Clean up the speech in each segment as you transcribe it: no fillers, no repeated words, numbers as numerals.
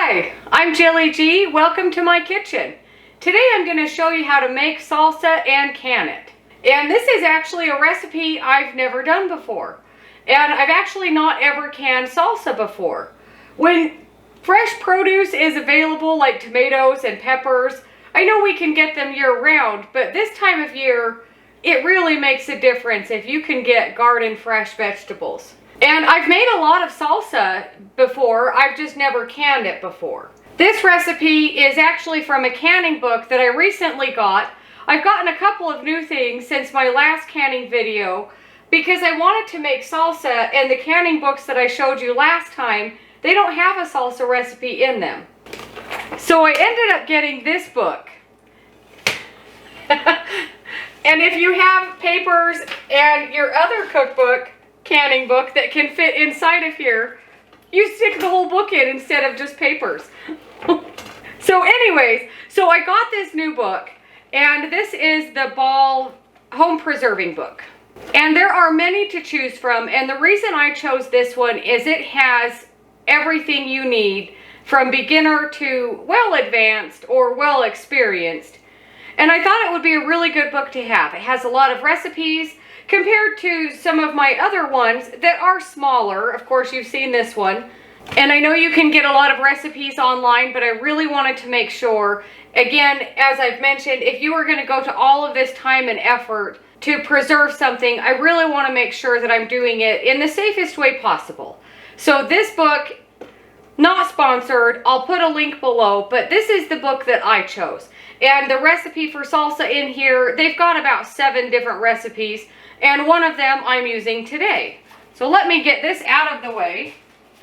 Hi, I'm Jilly G. Welcome to my kitchen. Today I'm going to show you how to make salsa and can it. And this is actually a recipe I've never done before. And I've actually not ever canned salsa before. When fresh produce is available, like tomatoes and peppers, I know we can get them year-round, but this time of year, it really makes a difference if you can get garden fresh vegetables. And I've made a lot of salsa before, I've just never canned it before. This recipe is actually from a canning book that I recently got. I've gotten a couple of new things since my last canning video because I wanted to make salsa, and the canning books that I showed you last time, they don't have a salsa recipe in them. So I ended up getting this book. And if you have papers and your other cookbook, canning book that can fit inside of here, you stick the whole book in instead of just papers. So anyways, so I got this new book, and this is the Ball Home Preserving book. And there are many to choose from, and the reason I chose this one is it has everything you need from beginner to well advanced or well experienced. And I thought it would be a really good book to have. It has a lot of recipes compared to some of my other ones that are smaller. Of course, you've seen this one. And I know you can get a lot of recipes online, but I really wanted to make sure, again, as I've mentioned, if you are going to go to all of this time and effort to preserve something, I really want to make sure that I'm doing it in the safest way possible. So this book, not sponsored, I'll put a link below, but this is the book that I chose. And the recipe for salsa in here, they've got about 7 different recipes, and one of them I'm using today. So let me get this out of the way.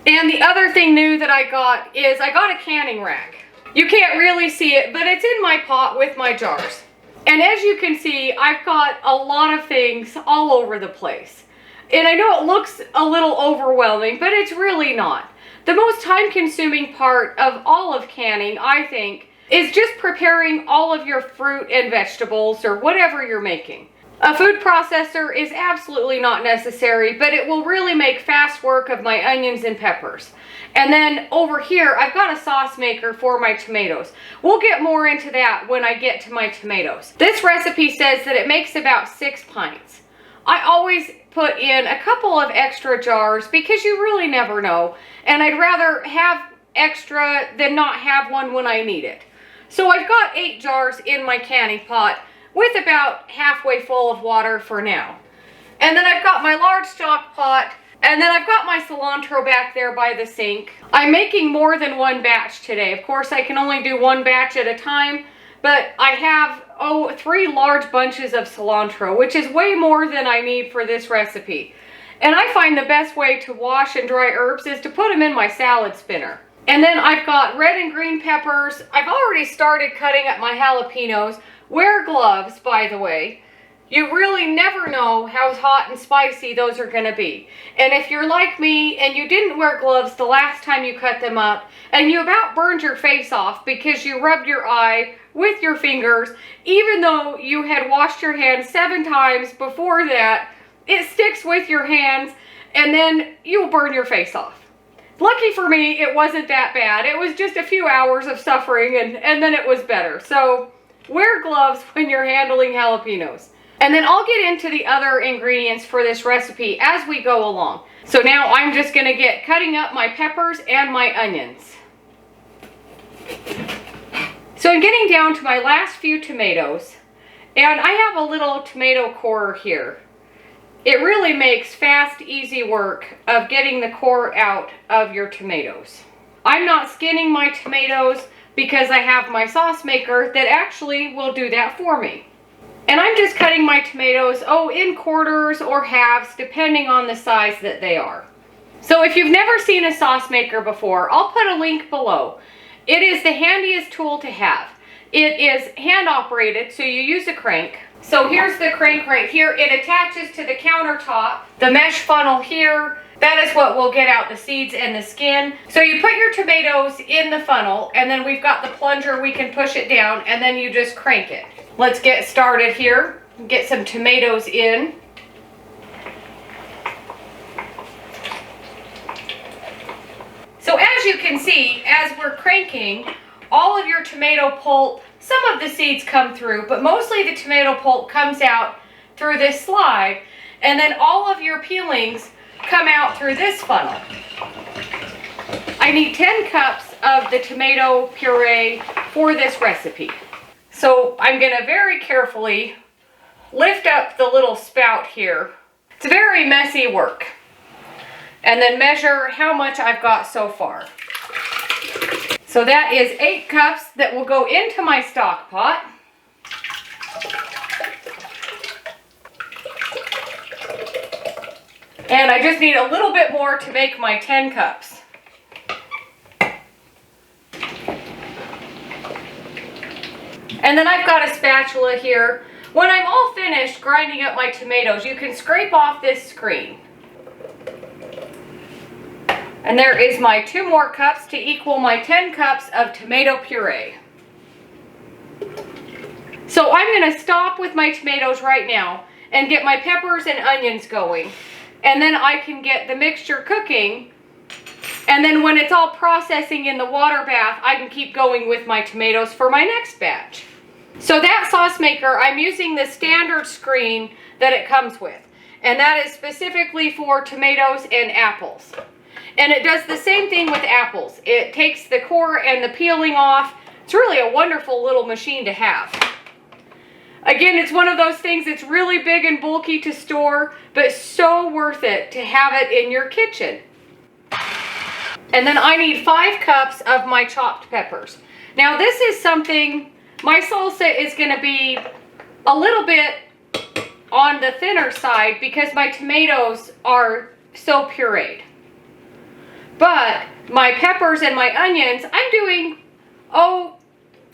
And the other thing new that I got is I got a canning rack. You can't really see it, but it's in my pot with my jars. And as you can see, I've got a lot of things all over the place. And I know it looks a little overwhelming, but it's really not. The most time-consuming part of all of canning, I think, is just preparing all of your fruit and vegetables or whatever you're making. A food processor is absolutely not necessary, but it will really make fast work of my onions and peppers. And then over here, I've got a sauce maker for my tomatoes. We'll get more into that when I get to my tomatoes. This recipe says that it makes about 6 pints. I always put in a couple of extra jars because you really never know. And I'd rather have extra than not have one when I need it. So I've got 8 jars in my canning pot with about halfway full of water for now. And then I've got my large stock pot, and then I've got my cilantro back there by the sink. I'm making more than one batch today. Of course, I can only do one batch at a time, but I have, 3 large bunches of cilantro, which is way more than I need for this recipe. And I find the best way to wash and dry herbs is to put them in my salad spinner. And then I've got red and green peppers. I've already started cutting up my jalapenos. Wear gloves, by the way. You really never know how hot and spicy those are going to be. And if you're like me and you didn't wear gloves the last time you cut them up, and you about burned your face off because you rubbed your eye with your fingers, even though you had washed your hands 7 times before that, it sticks with your hands and then you'll burn your face off. Lucky for me, it wasn't that bad. It was just a few hours of suffering and then it was better. So wear gloves when you're handling jalapenos. And then I'll get into the other ingredients for this recipe as we go along. So now I'm just going to get cutting up my peppers and my onions. So I'm getting down to my last few tomatoes. And I have a little tomato corer here. It really makes fast, easy work of getting the core out of your tomatoes. I'm not skinning my tomatoes because I have my sauce maker that actually will do that for me. And I'm just cutting my tomatoes, in quarters or halves, depending on the size that they are. So if you've never seen a sauce maker before, I'll put a link below. It is the handiest tool to have. It is hand operated, so you use a crank. So here's the crank right here. It attaches to the countertop. The mesh funnel here, that is what will get out the seeds and the skin. So you put your tomatoes in the funnel, and then we've got the plunger, we can push it down, and then you just crank it. Let's get started here. Get some tomatoes in. So So as you can see, as we're cranking, all of your tomato pulp, some of the seeds come through, but mostly the tomato pulp comes out through this slide, and then all of your peelings come out through this funnel. I need 10 cups of the tomato puree for this recipe. So I'm going to very carefully lift up the little spout here. It's very messy work. And then measure how much I've got so far. So that is 8 cups that will go into my stock pot. And I just need a little bit more to make my 10 cups. And then I've got a spatula here. When I'm all finished grinding up my tomatoes, you can scrape off this screen. And there is my 2 more cups to equal my 10 cups of tomato puree. So I'm going to stop with my tomatoes right now and get my peppers and onions going. And then I can get the mixture cooking. And then when it's all processing in the water bath, I can keep going with my tomatoes for my next batch. So that sauce maker, I'm using the standard screen that it comes with. And that is specifically for tomatoes and apples. And it does the same thing with apples. It takes the core and the peeling off. It's really a wonderful little machine to have. Again, it's one of those things that's really big and bulky to store, but so worth it to have it in your kitchen. And then I need 5 cups of my chopped peppers. Now this is something, my salsa is going to be a little bit on the thinner side because my tomatoes are so pureed. But my peppers and my onions, I'm doing,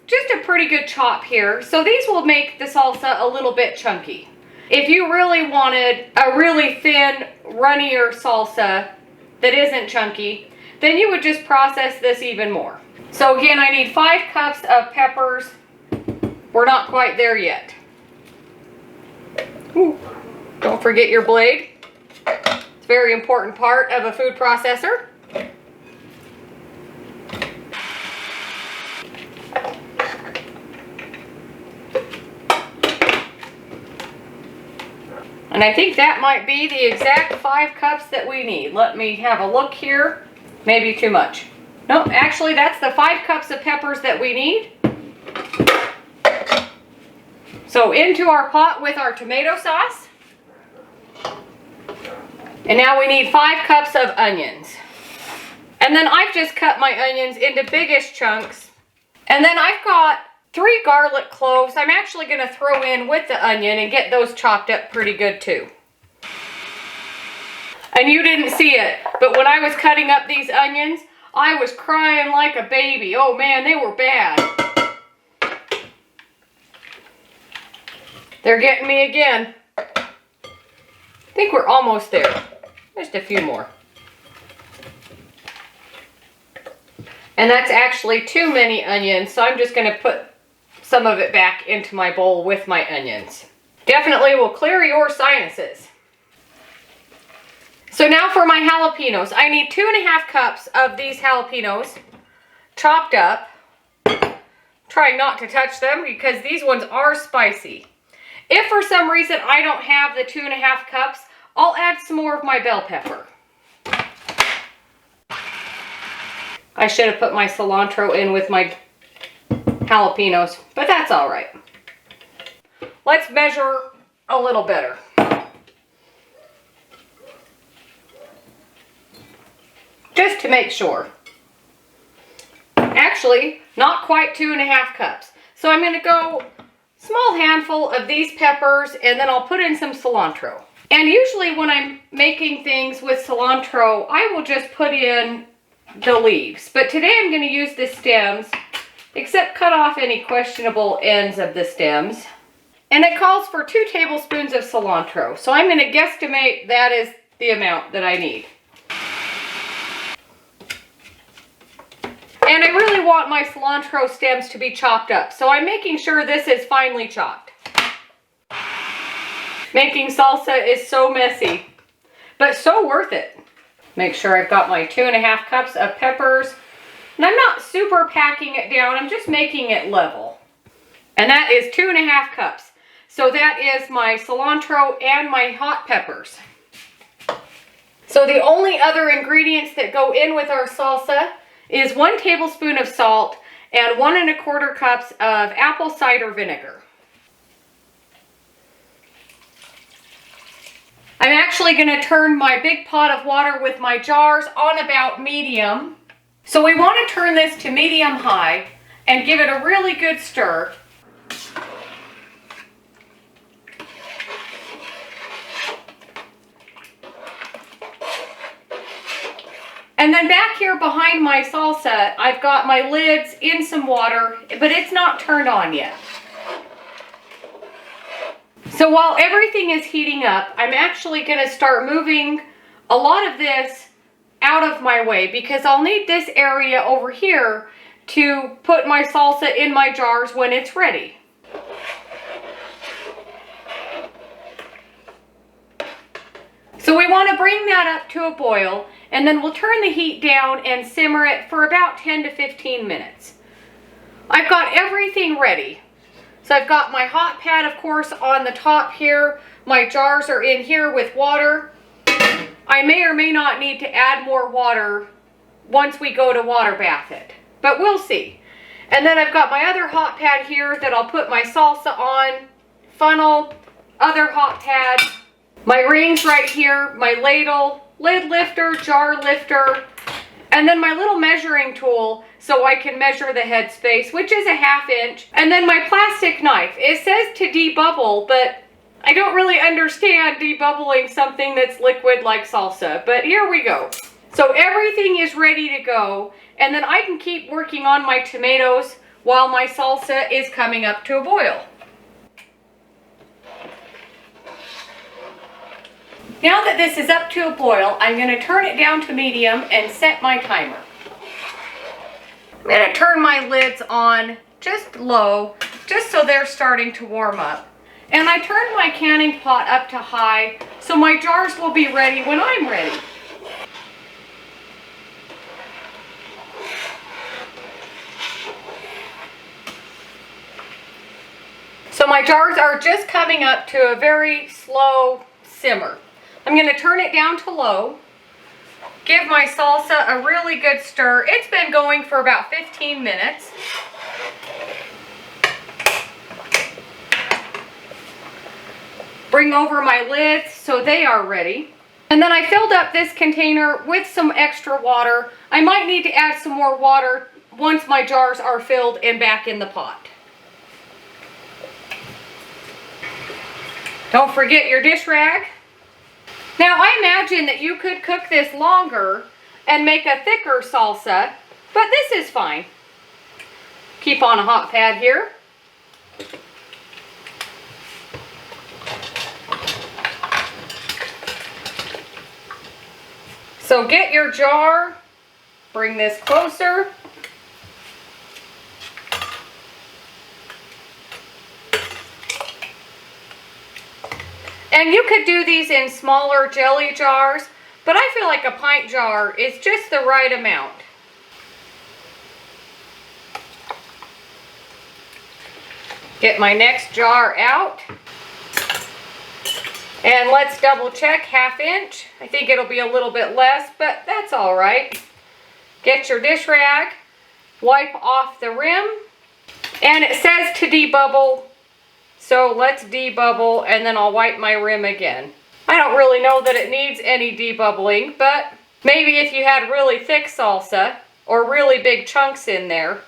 just a pretty good chop here. So these will make the salsa a little bit chunky. If you really wanted a really thin, runnier salsa that isn't chunky, then you would just process this even more. So again, I need 5 cups of peppers. We're not quite there yet. Ooh, don't forget your blade. It's a very important part of a food processor. And I think that might be the exact 5 cups that we need. Let me have a look here. Maybe too much. No, actually that's the 5 cups of peppers that we need. So into our pot with our tomato sauce. And now we need 5 cups of onions. And then I've just cut my onions into biggish chunks. And then I've got 3 garlic cloves I'm actually going to throw in with the onion and get those chopped up pretty good too. And you didn't see it, but when I was cutting up these onions, I was crying like a baby. Oh man, they were bad. They're getting me again. I think we're almost there. Just a few more. And that's actually too many onions, so I'm just going to put some of it back into my bowl with my onions. Definitely will clear your sinuses. So now for my jalapenos. I need 2.5 cups of these jalapenos chopped up. Trying not to touch them because these ones are spicy. If for some reason I don't have the 2.5 cups, I'll add some more of my bell pepper. I should have put my cilantro in with my jalapenos, but that's all right. Let's measure a little better. Just to make sure. Actually, not quite 2.5 cups. So I'm going to go small handful of these peppers and then I'll put in some cilantro. And usually when I'm making things with cilantro, I will just put in the leaves. But today I'm going to use the stems, except cut off any questionable ends of the stems. And it calls for 2 tablespoons of cilantro. So I'm going to guesstimate that is the amount that I need. And I really want my cilantro stems to be chopped up. So I'm making sure this is finely chopped. Making salsa is so messy, but so worth it. Make sure I've got my 2.5 cups of peppers. And I'm not super packing it down, I'm just making it level. And that is 2.5 cups. So that is my cilantro and my hot peppers. So the only other ingredients that go in with our salsa is 1 tablespoon of salt and 1¼ cups of apple cider vinegar. I'm actually going to turn my big pot of water with my jars on about medium. So we want to turn this to medium-high and give it a really good stir. And then back here behind my salsa, I've got my lids in some water, but it's not turned on yet. So while everything is heating up, I'm actually going to start moving a lot of this out of my way because I'll need this area over here to put my salsa in my jars when it's ready. So we want to bring that up to a boil, and then we'll turn the heat down and simmer it for about 10 to 15 minutes. I've got everything ready. So I've got my hot pad, of course, on the top here. My jars are in here with water. I may or may not need to add more water once we go to water bath it, but we'll see. And then I've got my other hot pad here that I'll put my salsa on, funnel, other hot pad, my rings right here, my ladle, lid lifter, jar lifter, and then my little measuring tool so I can measure the head space, which is a 1/2 inch. And then my plastic knife. It says to debubble, but I don't really understand debubbling something that's liquid like salsa, but here we go. So everything is ready to go, and then I can keep working on my tomatoes while my salsa is coming up to a boil. Now that this is up to a boil, I'm going to turn it down to medium and set my timer. I'm going to turn my lids on just low, just so they're starting to warm up. And I turned my canning pot up to high, so my jars will be ready when I'm ready. So my jars are just coming up to a very slow simmer. I'm going to turn it down to low, give my salsa a really good stir. It's been going for about 15 minutes. Bring over my lids so they are ready. And then I filled up this container with some extra water. I might need to add some more water once my jars are filled and back in the pot. Don't forget your dish rag. Now I imagine that you could cook this longer and make a thicker salsa, but this is fine. Keep on a hot pad here. So get your jar, bring this closer. And you could do these in smaller jelly jars, but I feel like a pint jar is just the right amount. Get my next jar out. And let's double check, 1/2 inch. I think it'll be a little bit less, but that's all right. Get your dish rag, wipe off the rim, and it says to debubble. So let's debubble, and then I'll wipe my rim again. I don't really know that it needs any debubbling, but maybe if you had really thick salsa or really big chunks in there.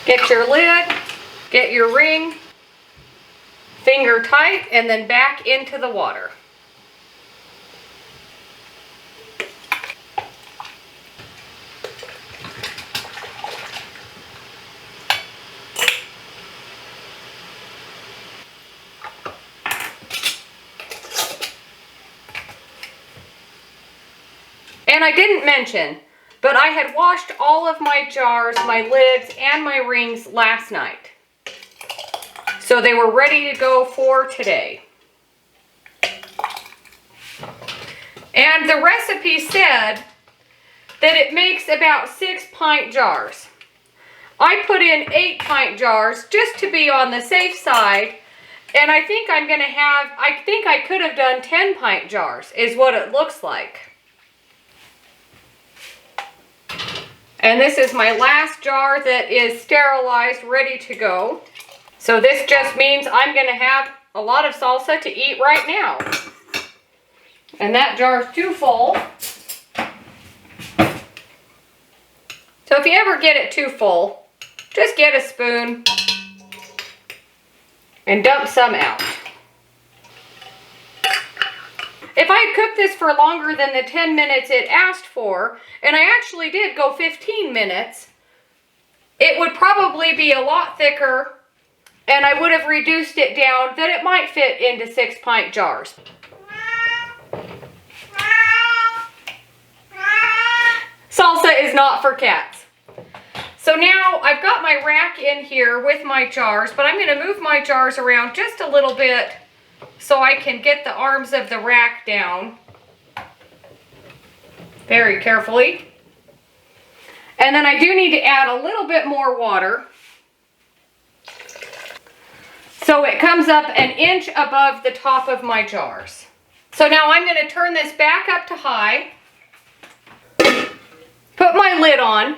Get your lid, get your ring, finger tight, and then back into the water. And I didn't mention, but I had washed all of my jars, my lids, and my rings last night. So they were ready to go for today. And the recipe said that it makes about 6 pint jars. I put in 8 pint jars just to be on the safe side. And I think I could have done 10 pint jars is what it looks like. And this is my last jar that is sterilized, ready to go. So this just means I'm going to have a lot of salsa to eat right now. And that jar is too full. So if you ever get it too full, just get a spoon and dump some out. If I had cooked this for longer than the 10 minutes it asked for, and I actually did go 15 minutes, it would probably be a lot thicker, and I would have reduced it down that it might fit into 6 pint jars. Salsa is not for cats. So now I've got my rack in here with my jars, but I'm going to move my jars around just a little bit so I can get the arms of the rack down very carefully. And then I do need to add a little bit more water so it comes up an inch above the top of my jars. So now I'm going to turn this back up to high, put my lid on.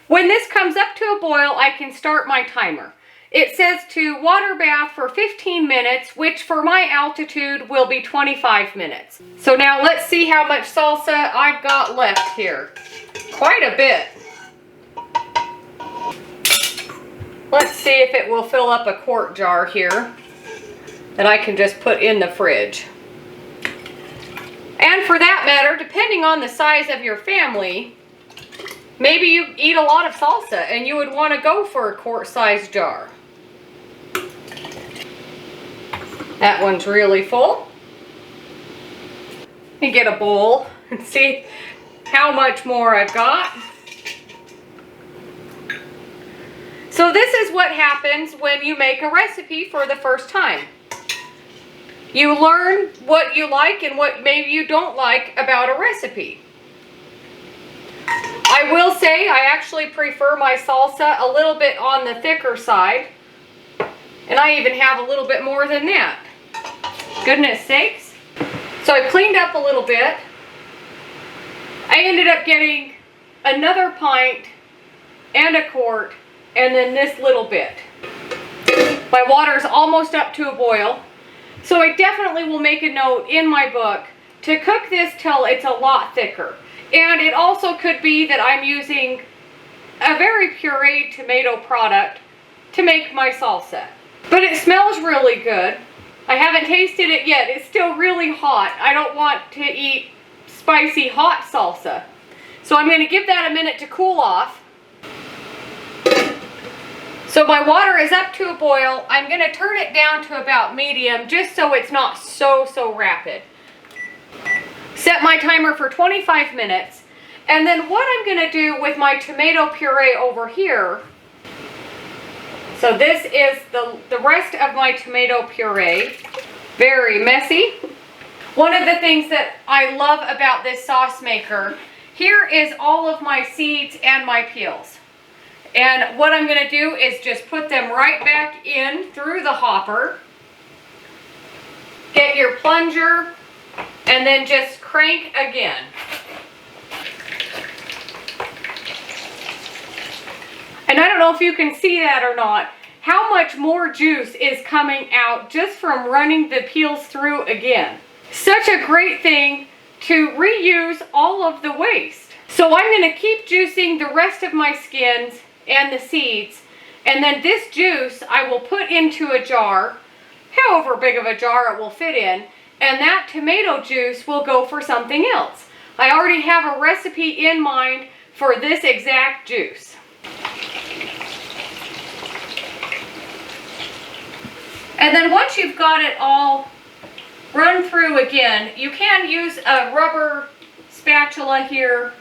When this comes up to a boil, I can start my timer. It says to water bath for 15 minutes, which for my altitude will be 25 minutes. So now let's see how much salsa I've got left here. Quite a bit. Let's see if it will fill up a quart jar here that I can just put in the fridge. And for that matter, depending on the size of your family, maybe you eat a lot of salsa and you would want to go for a quart-sized jar. That one's really full. Let me get a bowl and see how much more I've got. So this is what happens when you make a recipe for the first time. You learn what you like and what maybe you don't like about a recipe. I will say I actually prefer my salsa a little bit on the thicker side. And I even have a little bit more than that. Goodness sakes. So I cleaned up a little bit. I ended up getting another pint and a quart and then this little bit. My water's almost up to a boil. So I definitely will make a note in my book to cook this till it's a lot thicker. And it also could be that I'm using a very pureed tomato product to make my salsa. But it smells really good. I haven't tasted it yet. It's still really hot. I don't want to eat spicy hot salsa. So I'm going to give that a minute to cool off. So my water is up to a boil. I'm going to turn it down to about medium just so it's not so rapid. Set my timer for 25 minutes. And then what I'm going to do with my tomato puree over here, so this is the rest of my tomato puree. Very messy. One of the things that I love about this sauce maker, here is all of my seeds and my peels. And what I'm going to do is just put them right back in through the hopper. Get your plunger and then just crank again. And I don't know if you can see that or not, how much more juice is coming out just from running the peels through again. Such a great thing to reuse all of the waste. So I'm going to keep juicing the rest of my skins and the seeds, and then this juice I will put into a jar, however big of a jar it will fit in, and that tomato juice will go for something else. I already have a recipe in mind for this exact juice. And then once you've got it all run through again, you can use a rubber spatula here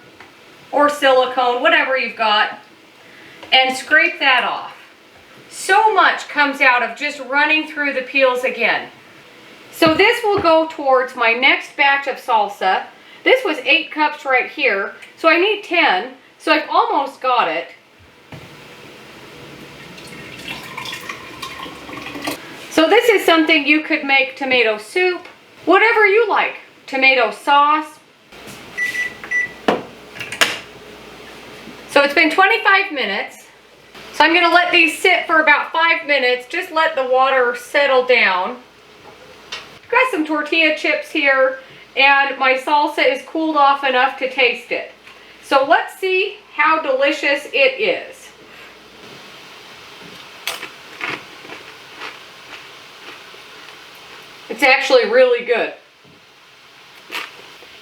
or silicone, whatever you've got, and scrape that off. So much comes out of just running through the peels again. So this will go towards my next batch of salsa This was 8 cups right here, so I need 10, so I've almost got it. So this is something you could make tomato soup, whatever you like, tomato sauce. So it's been 25 minutes. So I'm gonna let these sit for about 5 minutes, just let the water settle down. Got some tortilla chips here, and my salsa is cooled off enough to taste it. So let's see how delicious it is. It's actually really good.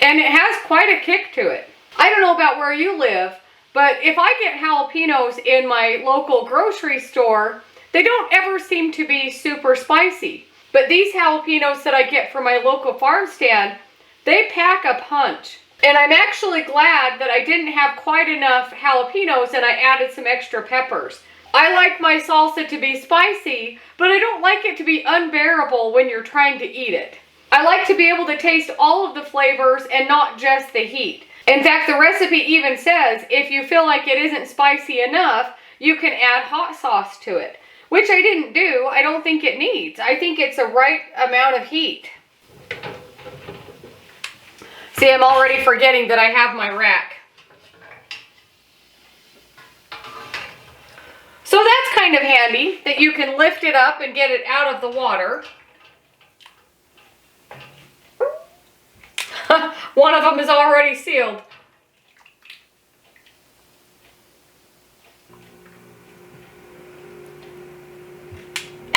And it has quite a kick to it. I don't know about where you live, but if I get jalapenos in my local grocery store, they don't ever seem to be super spicy. But these jalapenos that I get from my local farm stand, they pack a punch. And I'm actually glad that I didn't have quite enough jalapenos and I added some extra peppers. I like my salsa to be spicy, but I don't like it to be unbearable when you're trying to eat it. I like to be able to taste all of the flavors and not just the heat. In fact, the recipe even says if you feel like it isn't spicy enough, you can add hot sauce to it, which I didn't do. I don't think it needs. I think it's a right amount of heat. See, I'm already forgetting that I have my rack. So that's kind of handy that you can lift it up and get it out of the water. One of them is already sealed.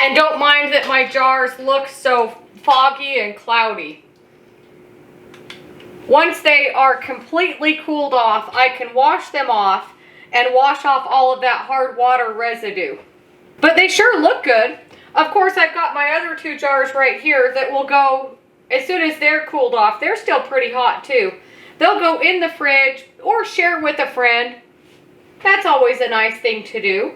And don't mind that my jars look so foggy and cloudy. Once they are completely cooled off, I can wash them off and wash off all of that hard water residue. But they sure look good. Of course, I've got my other 2 jars right here that will go as soon as they're cooled off. They're still pretty hot too. They'll go in the fridge or share with a friend. That's always a nice thing to do.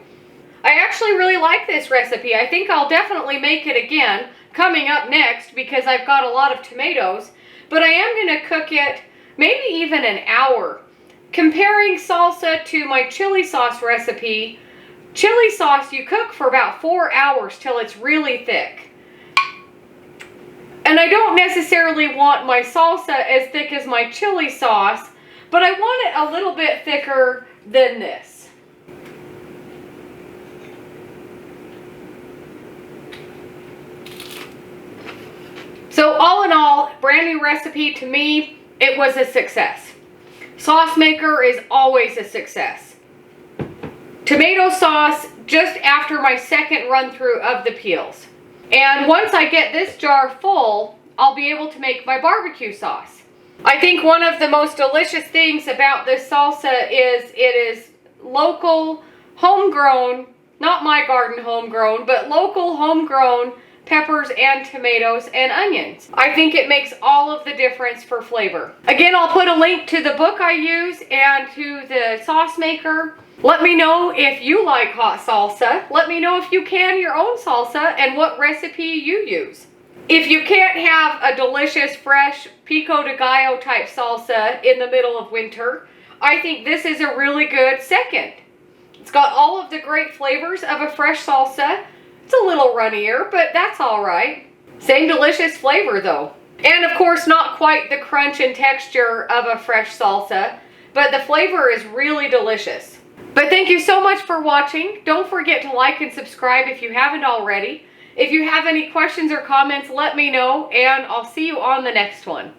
I actually really like this recipe. I think I'll definitely make it again coming up next because I've got a lot of tomatoes. But I am going to cook it maybe even an hour. Comparing salsa to my chili sauce recipe, chili sauce you cook for about 4 hours till it's really thick. And I don't necessarily want my salsa as thick as my chili sauce, but I want it a little bit thicker than this. So all in all, brand new recipe to me, it was a success. Sauce maker is always a success. Tomato sauce just after my second run through of the peels. And once I get this jar full, I'll be able to make my barbecue sauce. I think one of the most delicious things about this salsa is it is local, homegrown, not my garden homegrown, but local homegrown peppers and tomatoes and onions. I think it makes all of the difference for flavor. Again, I'll put a link to the book I use and to the sauce maker. Let me know if you like hot salsa. Let me know if you can your own salsa and what recipe you use. If you can't have a delicious, fresh pico de gallo type salsa in the middle of winter, I think this is a really good second. It's got all of the great flavors of a fresh salsa. It's a little runnier, but that's all right. Same delicious flavor though. And of course, not quite the crunch and texture of a fresh salsa, but the flavor is really delicious. But thank you so much for watching. Don't forget to like and subscribe if you haven't already. If you have any questions or comments, let me know, and I'll see you on the next one.